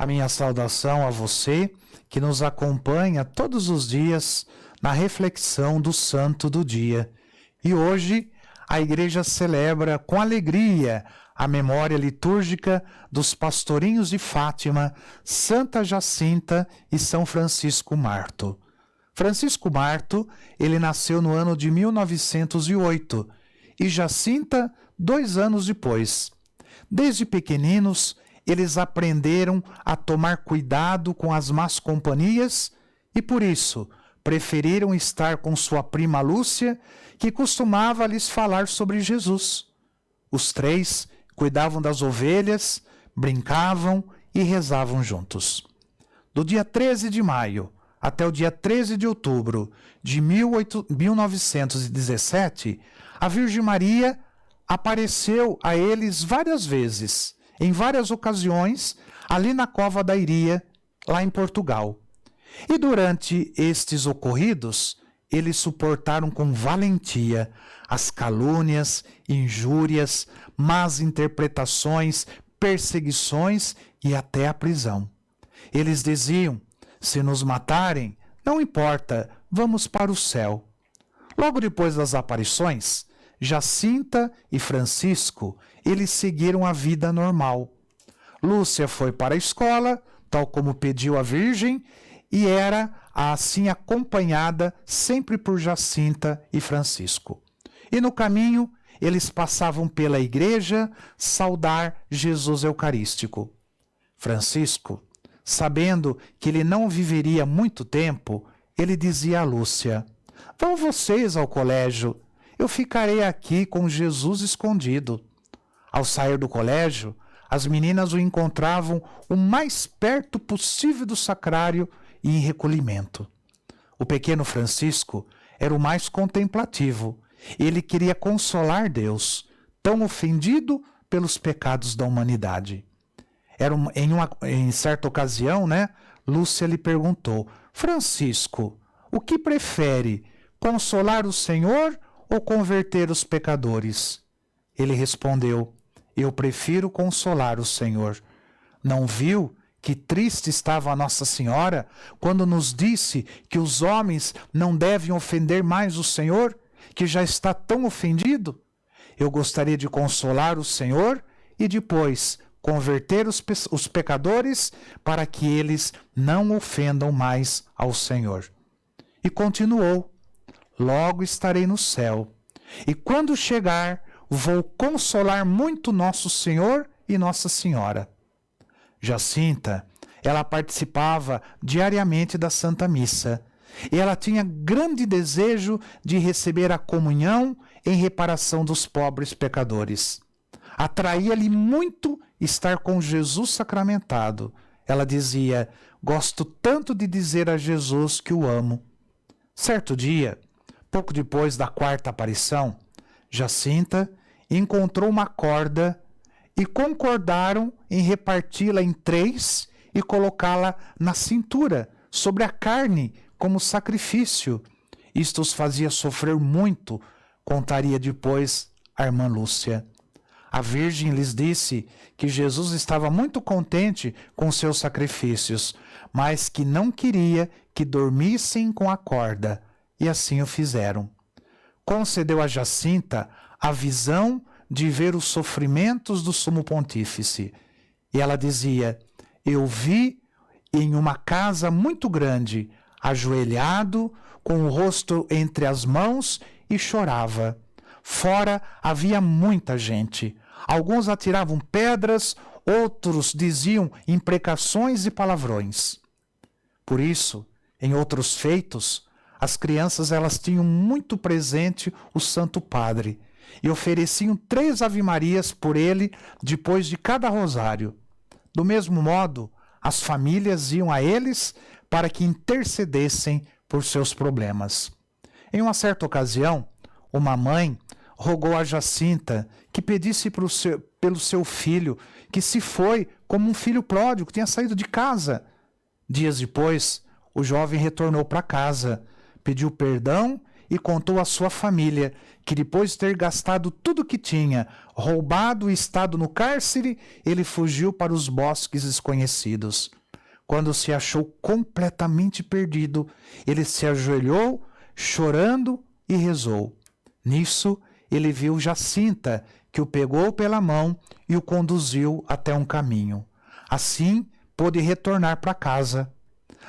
A minha saudação a você que nos acompanha todos os dias na reflexão do Santo do Dia. E hoje a Igreja celebra com alegria a memória litúrgica dos pastorinhos de Fátima, Santa Jacinta e São Francisco Marto. Francisco Marto, ele nasceu no ano de 1908 e Jacinta 2 anos depois. Desde pequeninos, eles aprenderam a tomar cuidado com as más companhias e, por isso, preferiram estar com sua prima Lúcia, que costumava lhes falar sobre Jesus. Os 3 cuidavam das ovelhas, brincavam e rezavam juntos. Do dia 13 de maio até o dia 13 de outubro de 1917, a Virgem Maria apareceu a eles várias vezes, em várias ocasiões, ali na Cova da Iria, lá em Portugal. E durante estes ocorridos, eles suportaram com valentia as calúnias, injúrias, más interpretações, perseguições e até a prisão. Eles diziam: se nos matarem, não importa, vamos para o céu. Logo depois das aparições, Jacinta e Francisco, eles seguiram a vida normal. Lúcia foi para a escola, tal como pediu a Virgem, e era assim acompanhada sempre por Jacinta e Francisco. E no caminho, eles passavam pela igreja saudar Jesus Eucarístico. Francisco, sabendo que ele não viveria muito tempo, ele dizia a Lúcia: vão vocês ao colégio, eu ficarei aqui com Jesus escondido. Ao sair do colégio, as meninas o encontravam o mais perto possível do sacrário e em recolhimento. O pequeno Francisco era o mais contemplativo. Ele queria consolar Deus, tão ofendido pelos pecados da humanidade. Em certa ocasião, Lúcia lhe perguntou: Francisco, o que prefere, consolar o Senhor ou converter os pecadores? Ele respondeu: eu prefiro consolar o Senhor. Não viu que triste estava a Nossa Senhora quando nos disse que os homens não devem ofender mais o Senhor, que já está tão ofendido? Eu gostaria de consolar o Senhor e depois converter os pecadores para que eles não ofendam mais ao Senhor. E continuou: logo estarei no céu, e quando chegar, vou consolar muito Nosso Senhor e Nossa Senhora. Jacinta, ela participava diariamente da Santa Missa, e ela tinha grande desejo de receber a comunhão em reparação dos pobres pecadores. Atraía-lhe muito estar com Jesus sacramentado. Ela dizia: gosto tanto de dizer a Jesus que o amo. Certo dia, pouco depois da 4ª aparição, Jacinta encontrou uma corda e concordaram em reparti-la em 3 e colocá-la na cintura, sobre a carne, como sacrifício. Isto os fazia sofrer muito, contaria depois a irmã Lúcia. A Virgem lhes disse que Jesus estava muito contente com seus sacrifícios, mas que não queria que dormissem com a corda, e assim o fizeram. Concedeu a Jacinta a visão de ver os sofrimentos do sumo pontífice. E ela dizia: eu vi em uma casa muito grande, ajoelhado, com o rosto entre as mãos, e chorava. Fora havia muita gente. Alguns atiravam pedras, outros diziam imprecações e palavrões. Por isso, em outros feitos, as crianças elas tinham muito presente o Santo Padre e ofereciam 3 ave-marias por ele depois de cada rosário. Do mesmo modo, as famílias iam a eles para que intercedessem por seus problemas. Em uma certa ocasião, uma mãe rogou a Jacinta que pedisse pelo seu filho, que se foi como um filho pródigo, que tinha saído de casa. Dias depois, o jovem retornou para casa, pediu perdão e contou à sua família que depois de ter gastado tudo que tinha, roubado e estado no cárcere, ele fugiu para os bosques desconhecidos. Quando se achou completamente perdido, ele se ajoelhou, chorando, e rezou. Nisso, ele viu Jacinta, que o pegou pela mão e o conduziu até um caminho. Assim, pôde retornar para casa.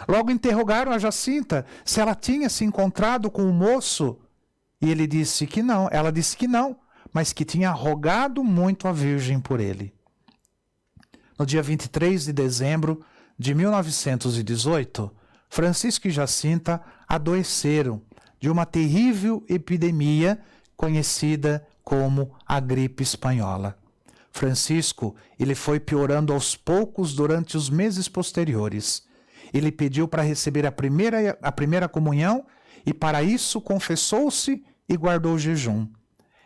Logo interrogaram a Jacinta se ela tinha se encontrado com o moço, e ela disse que não, mas que tinha rogado muito à Virgem por ele. No dia 23 de dezembro de 1918, Francisco e Jacinta adoeceram de uma terrível epidemia conhecida como a gripe espanhola. Francisco, ele foi piorando aos poucos durante os meses posteriores. Ele pediu para receber a primeira comunhão e para isso confessou-se e guardou o jejum.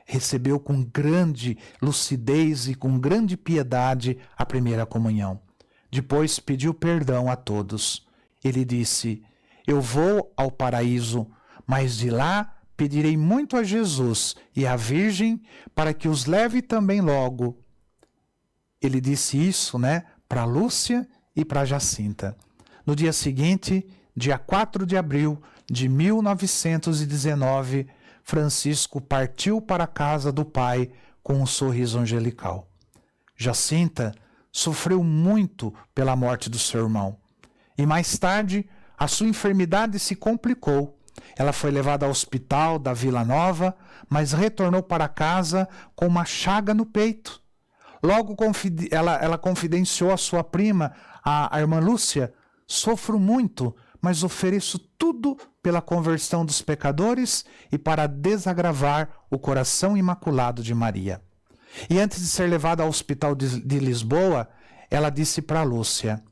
Recebeu com grande lucidez e com grande piedade a primeira comunhão. Depois pediu perdão a todos. Ele disse: eu vou ao paraíso, mas de lá pedirei muito a Jesus e à Virgem para que os leve também logo. Ele disse isso, para Lúcia e para Jacinta. No dia seguinte, dia 4 de abril de 1919, Francisco partiu para a casa do Pai com um sorriso angelical. Jacinta sofreu muito pela morte do seu irmão. E mais tarde, a sua enfermidade se complicou. Ela foi levada ao hospital da Vila Nova, mas retornou para casa com uma chaga no peito. Logo ela confidenciou à sua prima, a irmã Lúcia: sofro muito, mas ofereço tudo pela conversão dos pecadores e para desagravar o coração imaculado de Maria. E antes de ser levada ao hospital de Lisboa, ela disse para Lúcia: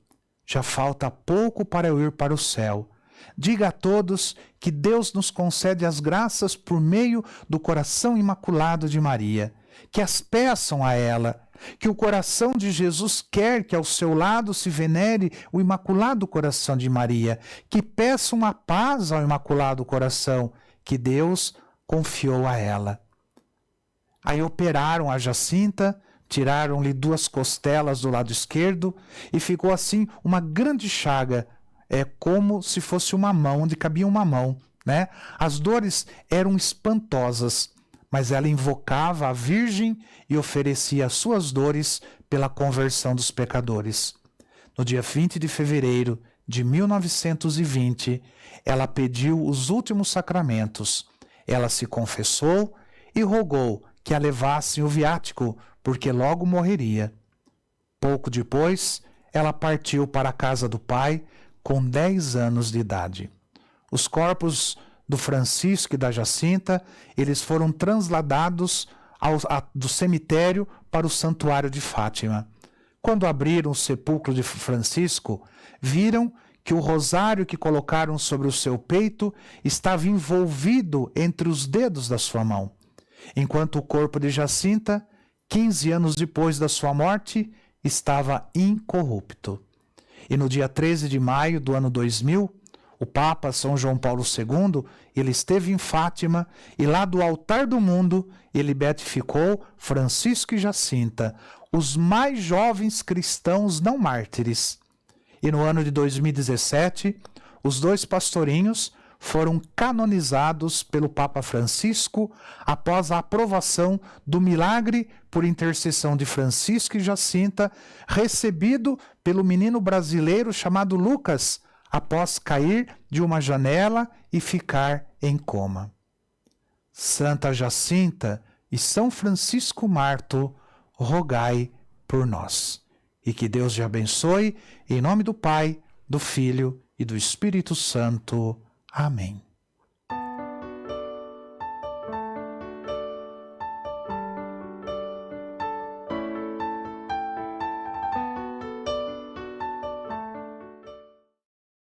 já falta pouco para eu ir para o céu. Diga a todos que Deus nos concede as graças por meio do coração imaculado de Maria, que as peçam a ela, que o coração de Jesus quer que ao seu lado se venere o Imaculado Coração de Maria, que peçam a paz ao Imaculado Coração, que Deus confiou a ela. Aí operaram a Jacinta, tiraram-lhe 2 costelas do lado esquerdo e ficou assim uma grande chaga, como se fosse uma mão, onde cabia uma mão, As dores eram espantosas, mas ela invocava a Virgem e oferecia as suas dores pela conversão dos pecadores. No dia 20 de fevereiro de 1920, ela pediu os últimos sacramentos. Ela se confessou e rogou que a levassem o viático, porque logo morreria. Pouco depois, ela partiu para a casa do Pai com 10 anos de idade. Os corpos do Francisco e da Jacinta, eles foram transladados do cemitério para o santuário de Fátima. Quando abriram o sepulcro de Francisco, viram que o rosário que colocaram sobre o seu peito estava envolvido entre os dedos da sua mão, enquanto o corpo de Jacinta, 15 anos depois da sua morte, estava incorrupto. E no dia 13 de maio do ano 2000, o Papa São João Paulo II, ele esteve em Fátima e lá do altar do mundo ele beatificou Francisco e Jacinta, os mais jovens cristãos não mártires. E no ano de 2017, os 2 pastorinhos foram canonizados pelo Papa Francisco após a aprovação do milagre por intercessão de Francisco e Jacinta, recebido pelo menino brasileiro chamado Lucas, após cair de uma janela e ficar em coma. Santa Jacinta e São Francisco Marto, rogai por nós. E que Deus te abençoe, em nome do Pai, do Filho e do Espírito Santo. Amém.